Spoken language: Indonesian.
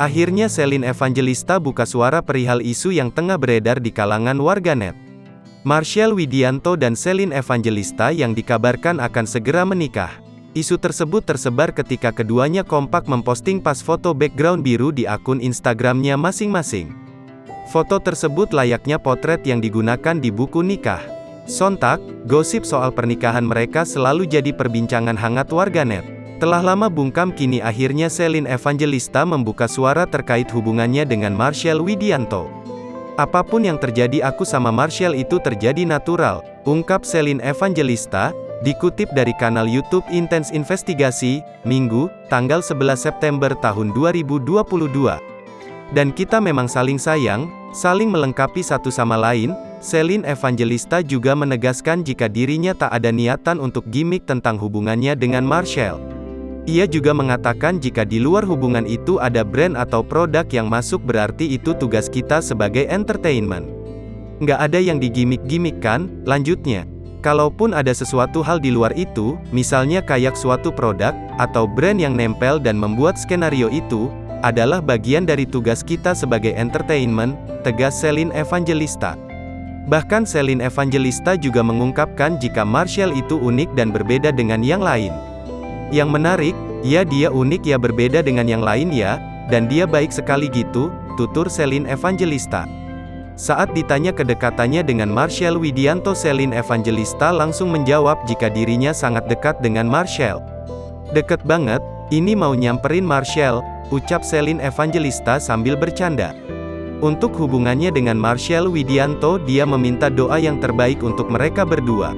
Akhirnya Shelin Evangelista buka suara perihal isu yang tengah beredar di kalangan warganet. Marshell Widianto dan Shelin Evangelista yang dikabarkan akan segera menikah. Isu tersebut tersebar ketika keduanya kompak memposting pas foto background biru di akun Instagramnya masing-masing. Foto tersebut layaknya potret yang digunakan di buku nikah. Sontak, gosip soal pernikahan mereka selalu jadi perbincangan hangat warganet. Telah lama bungkam, kini akhirnya Shelin Evangelista membuka suara terkait hubungannya dengan Marshell Widianto. "Apapun yang terjadi, aku sama Marshell itu terjadi natural," ungkap Shelin Evangelista, dikutip dari kanal YouTube Intense Investigasi, Minggu, tanggal 11 September tahun 2022. "Dan kita memang saling sayang, saling melengkapi satu sama lain." Shelin Evangelista juga menegaskan jika dirinya tak ada niatan untuk gimmick tentang hubungannya dengan Marshell. Ia juga mengatakan jika di luar hubungan itu ada brand atau produk yang masuk, berarti itu tugas kita sebagai entertainment. "Nggak ada yang digimik-gimikkan," lanjutnya. "Kalaupun ada sesuatu hal di luar itu, misalnya kayak suatu produk, atau brand yang nempel dan membuat skenario itu, adalah bagian dari tugas kita sebagai entertainment," tegas Shelin Evangelista. Bahkan Shelin Evangelista juga mengungkapkan jika Marshell itu unik dan berbeda dengan yang lain. "Yang menarik, ya dia unik ya, berbeda dengan yang lain ya, dan dia baik sekali gitu," tutur Shelin Evangelista. Saat ditanya kedekatannya dengan Marshell Widianto, Shelin Evangelista langsung menjawab jika dirinya sangat dekat dengan Marshell. "Deket banget, ini mau nyamperin Marshell," ucap Shelin Evangelista sambil bercanda. Untuk hubungannya dengan Marshell Widianto, dia meminta doa yang terbaik untuk mereka berdua.